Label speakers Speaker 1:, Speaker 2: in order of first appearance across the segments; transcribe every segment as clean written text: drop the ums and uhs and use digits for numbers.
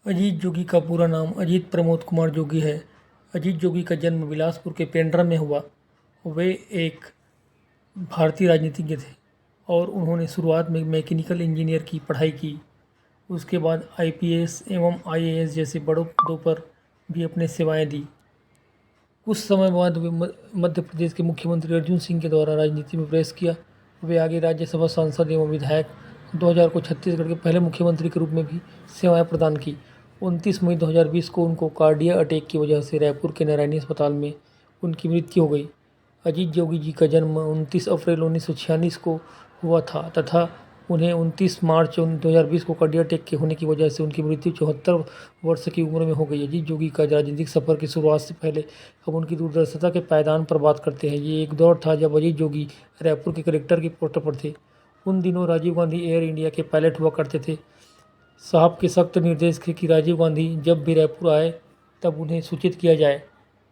Speaker 1: अजीत जोगी का पूरा नाम अजीत प्रमोद कुमार जोगी है। अजीत जोगी का जन्म बिलासपुर के पेंड्रा में हुआ। वे एक भारतीय राजनीतिज्ञ थे और उन्होंने शुरुआत में मैकेनिकल इंजीनियर की पढ़ाई की। उसके बाद आईपीएस एवं आईएएस जैसे बड़ों पदों पर भी अपने सेवाएं दी। कुछ समय बाद वे मध्य प्रदेश के मुख्यमंत्री अर्जुन सिंह के द्वारा राजनीति में प्रवेश किया। वे आगे राज्यसभा सांसद एवं विधायक 2000 को छत्तीसगढ़ के पहले मुख्यमंत्री के रूप में भी सेवाएं प्रदान की। 29 मई 2020 को उनको कार्डियक अटैक की वजह से रायपुर के नारायणी अस्पताल में उनकी मृत्यु हो गई। अजीत जोगी जी का जन्म 29 अप्रैल 1946 को हुआ था तथा उन्हें 29 मार्च 2020 को कार्डियक अटैक के होने की वजह से उनकी मृत्यु 74 वर्ष की उम्र में हो गई। अजीत जोगी का राजनीतिक सफर की शुरुआत से पहले हम उनकी दूरदर्शिता के पायदान पर बात करते हैं। ये एक दौर था जब अजीत जोगी रायपुर के कलेक्टर के पोस्ट पर थे। उन दिनों राजीव गांधी एयर इंडिया के पायलट हुआ करते थे। साहब के सख्त निर्देश थे कि राजीव गांधी जब भी रायपुर आए तब उन्हें सूचित किया जाए।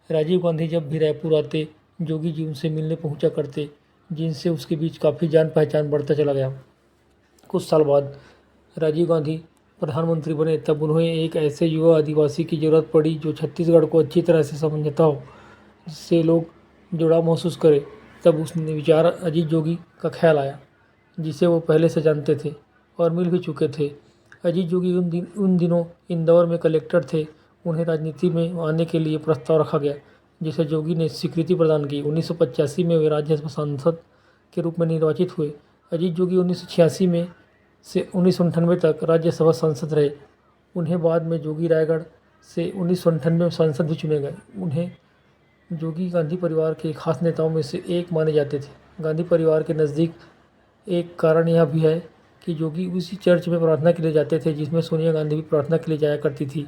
Speaker 1: राजीव गांधी जब भी रायपुर आते जोगी जी उनसे मिलने पहुंचा करते, जिनसे उसके बीच काफ़ी जान पहचान बढ़ता चला गया। कुछ साल बाद राजीव गांधी प्रधानमंत्री बने तब उन्हें एक ऐसे युवा आदिवासी की ज़रूरत पड़ी जो छत्तीसगढ़ को अच्छी तरह से समझता हो, जिससे लोग जुड़ाव महसूस करें। तब उसने विचार अजीत जोगी का ख्याल आया, जिसे वो पहले से जानते थे और मिल भी चुके थे। अजीत जोगी उन दिनों इंदौर में कलेक्टर थे। उन्हें राजनीति में आने के लिए प्रस्ताव रखा गया, जिसे जोगी ने स्वीकृति प्रदान की। 1985 में वे राज्यसभा सांसद के रूप में निर्वाचित हुए। अजीत जोगी 1986 में से 1998 तक राज्यसभा सांसद रहे। उन्हें बाद में जोगी रायगढ़ से 1998 में सांसद भी चुने गए। उन्हें जोगी गांधी परिवार के खास नेताओं में से एक माने जाते थे। गांधी परिवार के नज़दीक एक कारण यह भी है कि जोगी उसी चर्च में प्रार्थना के लिए जाते थे जिसमें सोनिया गांधी भी प्रार्थना के लिए जाया करती थी।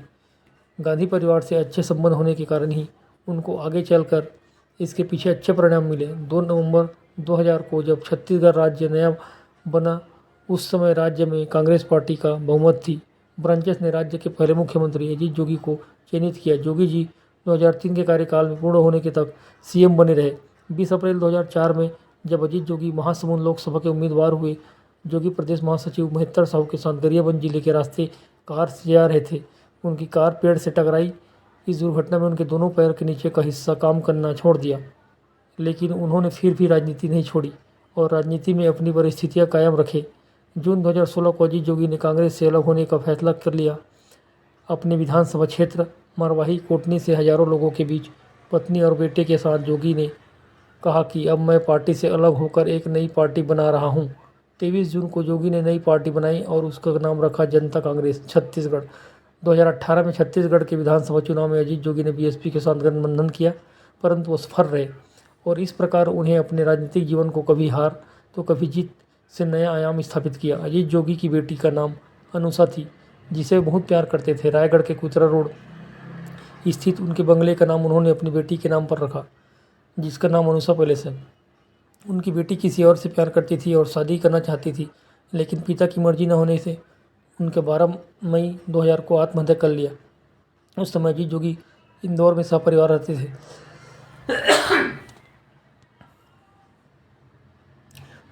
Speaker 1: गांधी परिवार से अच्छे संबंध होने के कारण ही उनको आगे चलकर इसके पीछे अच्छे परिणाम मिले। 2 नवंबर 2000 को जब छत्तीसगढ़ राज्य नया बना, उस समय राज्य में कांग्रेस पार्टी का बहुमत थी। ब्रांचेस ने राज्य के पहले मुख्यमंत्री अजीत जोगी को चयनित किया। जोगी जी 2003 के कार्यकाल में पूर्ण होने के तक सीएम बने रहे। 20 अप्रैल 2004 में जब अजीत जोगी महासमुंद लोकसभा के उम्मीदवार हुए, जोगी प्रदेश महासचिव महेंद्र साहू के साथ गरियाबंद जिले के रास्ते कार से जा रहे थे। उनकी कार पेड़ से टकराई। इस दुर्घटना में उनके दोनों पैर के नीचे का हिस्सा काम करना छोड़ दिया, लेकिन उन्होंने फिर भी राजनीति नहीं छोड़ी और राजनीति में अपनी परिस्थितियां कायम रखे। जून 2016 को अजीत जोगी ने कांग्रेस से अलग होने का फैसला कर लिया। अपने विधानसभा क्षेत्र मरवाही कोटनी से हजारों लोगों के बीच पत्नी और बेटे के साथ जोगी ने कहा कि अब मैं पार्टी से अलग होकर एक नई पार्टी बना रहा हूं। 23 जून को जोगी ने नई पार्टी बनाई और उसका नाम रखा जनता कांग्रेस छत्तीसगढ़। 2018 में छत्तीसगढ़ के विधानसभा चुनाव में अजीत जोगी ने बीएसपी के साथ गठबंधन किया, परंतु वो सफल रहे और इस प्रकार उन्हें अपने राजनीतिक जीवन को कभी हार तो कभी जीत से नया आयाम स्थापित किया। अजीत जोगी की बेटी का नाम अनुषा थी, जिसे वे बहुत प्यार करते थे। रायगढ़ के कुतरा रोड स्थित उनके बंगले का नाम उन्होंने अपनी बेटी के नाम पर रखा, जिसका नाम अनुषा पैलेस है। उनकी बेटी किसी और से प्यार करती थी और शादी करना चाहती थी, लेकिन पिता की मर्जी न होने से उनके 12 मई 2000 को आत्महत्या कर लिया। उस समय अजीत जोगी इंदौर में सपरिवार रहते थे।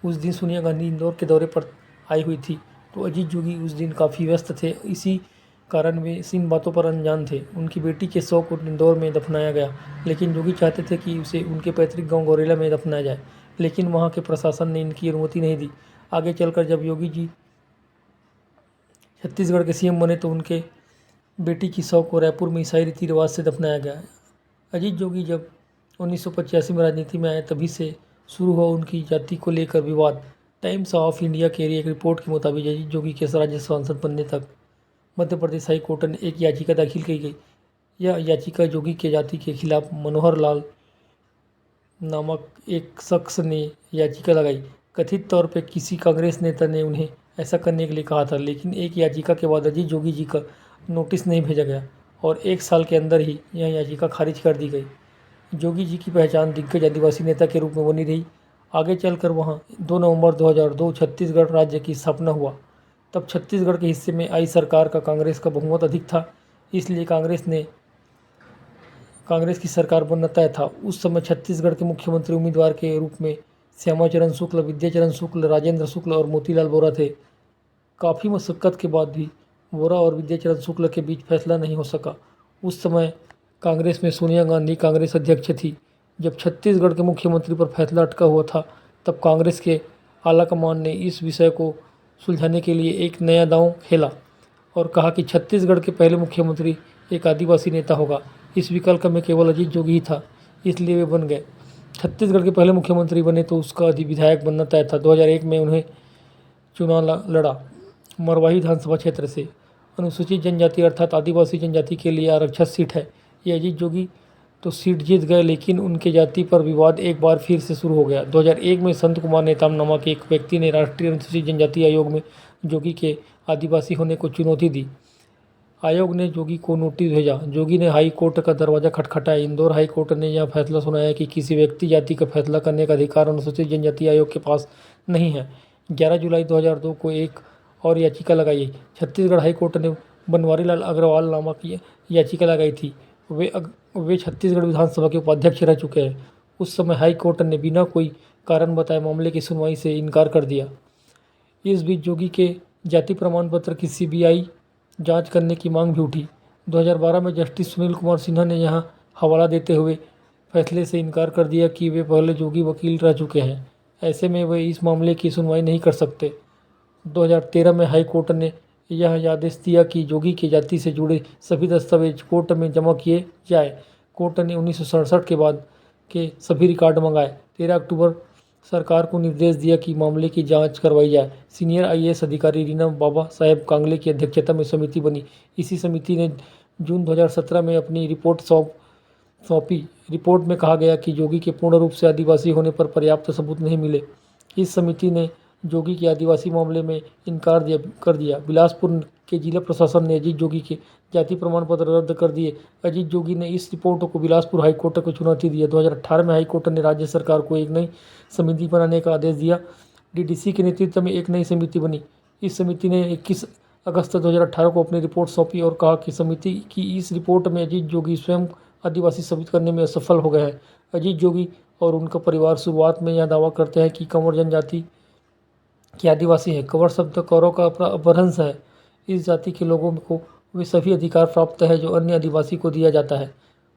Speaker 1: उस दिन सोनिया गांधी इंदौर के दौरे पर आई हुई थी, तो अजीत जोगी उस दिन काफ़ी व्यस्त थे। इसी कारण वे इन बातों पर अनजान थे। उनकी बेटी के शव को इंदौर में दफनाया गया, लेकिन जोगी चाहते थे कि उसे उनके पैतृक गांव गौरेला में दफनाया जाए, लेकिन वहां के प्रशासन ने इनकी अनुमति नहीं दी। आगे चलकर जब योगी जी छत्तीसगढ़ के सीएम बने तो उनके बेटी की शव को रायपुर में ईसाई रीति रिवाज से दफनाया गया। अजीत जोगी जब 1985 में राजनीति में आए तभी से शुरू हुआ उनकी जाति को लेकर विवाद। टाइम्स ऑफ इंडिया के एक रिपोर्ट के मुताबिक अजीत जोगी के राज्य सांसद बनने तक मध्य प्रदेश हाई कोर्ट ने एक याचिका दाखिल की गई। यह याचिका जोगी के जाति के खिलाफ मनोहर लाल नामक एक शख्स ने याचिका लगाई। कथित तौर पर किसी कांग्रेस नेता ने उन्हें ऐसा करने के लिए कहा था, लेकिन एक याचिका के बाद अजीत जोगी जी का नोटिस नहीं भेजा गया और 1 साल के अंदर ही यह याचिका खारिज कर दी गई। जोगी जी की पहचान दिग्गज आदिवासी नेता के रूप में बनी रही। आगे चलकर वहाँ 2 नवंबर 2002 छत्तीसगढ़ राज्य की स्थापना हुआ। तब छत्तीसगढ़ के हिस्से में आई सरकार का कांग्रेस का बहुमत अधिक था, इसलिए कांग्रेस की सरकार बनना तय था। उस समय छत्तीसगढ़ के मुख्यमंत्री उम्मीदवार के रूप में श्यामाचरण शुक्ल, विद्याचरण शुक्ल, राजेंद्र शुक्ल और मोतीलाल वोरा थे। काफ़ी मशक्क़त के बाद भी वोरा और विद्याचरण शुक्ल के बीच फैसला नहीं हो सका। उस समय कांग्रेस में सोनिया गांधी कांग्रेस अध्यक्ष थी। जब छत्तीसगढ़ के मुख्यमंत्री पर फैसला अटका हुआ था, तब कांग्रेस के आलाकमान ने इस विषय को सुलझाने के लिए एक नया दांव खेला और कहा कि छत्तीसगढ़ के पहले मुख्यमंत्री एक आदिवासी नेता होगा। इस विकल्प में केवल अजीत जोगी ही था, इसलिए वे बन गए। छत्तीसगढ़ के पहले मुख्यमंत्री बने तो उसका विधायक बनना तय था। 2001 में उन्हें चुनाव लड़ा मरवाही विधानसभा क्षेत्र से। अनुसूचित जनजाति अर्थात आदिवासी जनजाति के लिए आरक्षित सीट है। ये अजीत जोगी तो सीट जीत गए, लेकिन उनके जाति पर विवाद एक बार फिर से शुरू हो गया। 2001 में संत कुमार नेताम नामक एक व्यक्ति ने राष्ट्रीय अनुसूचित जनजाति आयोग में जोगी के आदिवासी होने को चुनौती दी। आयोग ने जोगी को नोटिस भेजा। जोगी ने हाई कोर्ट का दरवाजा खटखटाया। इंदौर हाई कोर्ट ने यह फैसला सुनाया कि किसी व्यक्ति जाति का फैसला करने का अधिकार अनुसूचित जनजाति आयोग के पास नहीं है। 11 जुलाई 2002 को एक और याचिका लगाई। छत्तीसगढ़ हाई कोर्ट ने बनवारीलाल अग्रवाल नामक याचिका लगाई थी। वे छत्तीसगढ़ विधानसभा के उपाध्यक्ष रह चुके हैं। उस समय हाई कोर्ट ने बिना कोई कारण बताए मामले की सुनवाई से इनकार कर दिया। इस बीच जोगी के जाति प्रमाण पत्र की सीबीआई जांच करने की मांग भी उठी। 2012 में जस्टिस सुनील कुमार सिन्हा ने यहां हवाला देते हुए फैसले से इनकार कर दिया कि वे पहले जोगी वकील रह चुके हैं, ऐसे में वे इस मामले की सुनवाई नहीं कर सकते। 2013 में हाई कोर्ट ने यह आदेश दिया कि जोगी की जाति से जुड़े सभी दस्तावेज कोर्ट में जमा किए जाए। कोर्ट ने 1967 के बाद के सभी रिकॉर्ड मंगाए। 13 अक्टूबर सरकार को निर्देश दिया कि मामले की जांच करवाई जाए। सीनियर आईएएस अधिकारी रीना बाबा साहेब कांगले की अध्यक्षता में समिति बनी। इसी समिति ने जून 2017 में अपनी रिपोर्ट सौंपी। रिपोर्ट में कहा गया कि जोगी के पूर्ण रूप से आदिवासी होने पर पर्याप्त सबूत नहीं मिले। इस समिति ने जोगी के आदिवासी मामले में इनकार कर दिया। बिलासपुर के जिला प्रशासन ने अजीत जोगी के जाति प्रमाण पत्र रद्द कर दिए। अजीत जोगी ने इस रिपोर्ट को बिलासपुर हाईकोर्ट को चुनौती दी। 2018 में हाईकोर्ट ने राज्य सरकार को एक नई समिति बनाने का आदेश दिया। डीडीसी के नेतृत्व में एक नई समिति बनी। इस समिति ने 21 अगस्त 2018 को अपनी रिपोर्ट सौंपी और कहा कि समिति की इस रिपोर्ट में अजीत जोगी स्वयं आदिवासी साबित करने में असफल हो गए हैं। अजीत जोगी और उनका परिवार शुरुआत में यह दावा करते हैं कि कंवर जनजाति के आदिवासी है। कंवर शब्द कौरव का अपभ्रंश है। इस जाति के लोगों को वे सभी अधिकार प्राप्त है जो अन्य आदिवासी को दिया जाता है।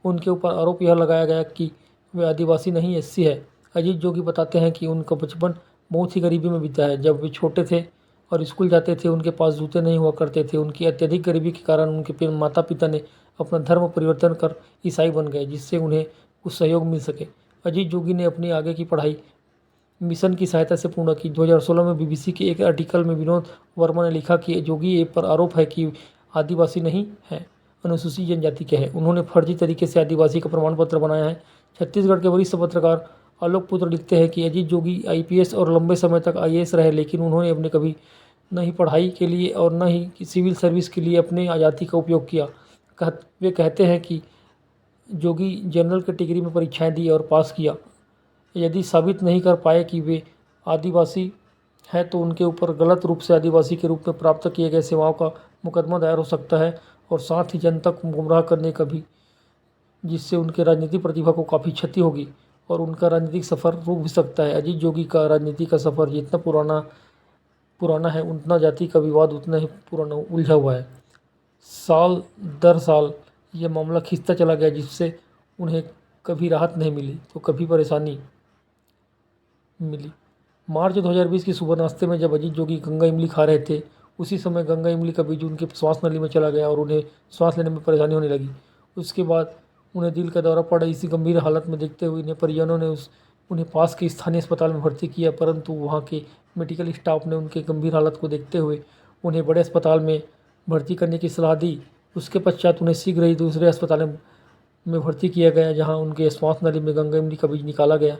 Speaker 1: उनके ऊपर आरोप यह लगाया गया कि वे आदिवासी नहीं एससी है। अजीत जोगी बताते हैं कि उनका बचपन बहुत ही गरीबी में बीता है। जब वे छोटे थे और स्कूल जाते थे, उनके पास जूते नहीं हुआ करते थे। उनकी अत्यधिक गरीबी के कारण उनके माता पिता ने अपना धर्म परिवर्तन कर ईसाई बन गए, जिससे उन्हें कुछ सहयोग मिल सके। अजीत जोगी ने अपनी आगे की पढ़ाई मिशन की सहायता से पूर्ण की। 2016 में बीबीसी के एक आर्टिकल में विनोद वर्मा ने लिखा कि जोगी पर आरोप है कि आदिवासी नहीं है, अनुसूचित जनजाति के हैं। उन्होंने फर्जी तरीके से आदिवासी का प्रमाण पत्र बनाया है। छत्तीसगढ़ के वरिष्ठ पत्रकार आलोक पुत्र लिखते हैं कि अजीत जोगी आईपीएस और लंबे समय तक आईएएस रहे, लेकिन उन्होंने अपने कभी न ही पढ़ाई के लिए और न ही सिविल सर्विस के लिए अपने जाति का उपयोग किया। वे कहते हैं कि जोगी जनरल कैटेगरी में परीक्षाएं दी और पास किया। यदि साबित नहीं कर पाए कि वे आदिवासी हैं तो उनके ऊपर गलत रूप से आदिवासी के रूप में प्राप्त किए गए सेवाओं का मुकदमा दायर हो सकता है और साथ ही जनता को गुमराह करने का भी, जिससे उनके राजनीतिक प्रतिभा को काफ़ी क्षति होगी और उनका राजनीतिक सफ़र रुक भी सकता है। अजीत जोगी का राजनीति का सफ़र जितना पुराना है, उतना जाति का विवाद उतना ही पुराना उलझा हुआ है। साल दर साल ये मामला खिंचता चला गया, जिससे उन्हें कभी राहत नहीं मिली तो कभी परेशानी मिली। मार्च 2020 की सुबह नाश्ते में जब अजीत जोगी गंगा इमली खा रहे थे, उसी समय गंगा इमली का बीज उनके श्वास नली में चला गया और उन्हें श्वास लेने में परेशानी होने लगी। उसके बाद उन्हें दिल का दौरा पड़ा। इसी गंभीर हालत में देखते हुए इन्हें परिजनों ने उन्हें पास के स्थानीय अस्पताल में भर्ती किया, परंतु वहाँ के मेडिकल स्टाफ ने उनके गंभीर हालत को देखते हुए उन्हें बड़े अस्पताल में भर्ती करने की सलाह दी। उसके पश्चात उन्हें शीघ्र ही दूसरे अस्पताल में भर्ती किया गया, जहाँ उनके श्वास नली में गंगा इमली का बीज निकाला गया,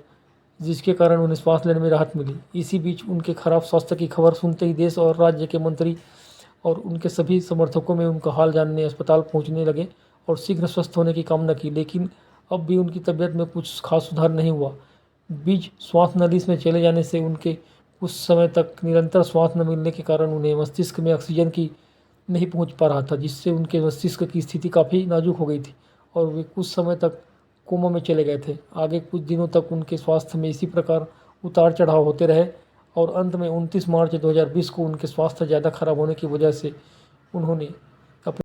Speaker 1: जिसके कारण उन्हें श्वास लेने में राहत मिली। इसी बीच उनके खराब स्वास्थ्य की खबर सुनते ही देश और राज्य के मंत्री और उनके सभी समर्थकों में उनका हाल जानने अस्पताल पहुंचने लगे और शीघ्र स्वस्थ होने की कामना की, लेकिन अब भी उनकी तबीयत में कुछ खास सुधार नहीं हुआ। बीज श्वास नली में चले जाने से उनके कुछ समय तक निरंतर श्वास न मिलने के कारण उन्हें मस्तिष्क में ऑक्सीजन की नहीं पहुंच पा रहा था, जिससे उनके मस्तिष्क की स्थिति काफ़ी नाजुक हो गई थी और वे कुछ समय तक कोमा में चले गए थे। आगे कुछ दिनों तक उनके स्वास्थ्य में इसी प्रकार उतार चढ़ाव होते रहे और अंत में 29 मार्च 2020 को उनके स्वास्थ्य ज़्यादा खराब होने की वजह से उन्होंने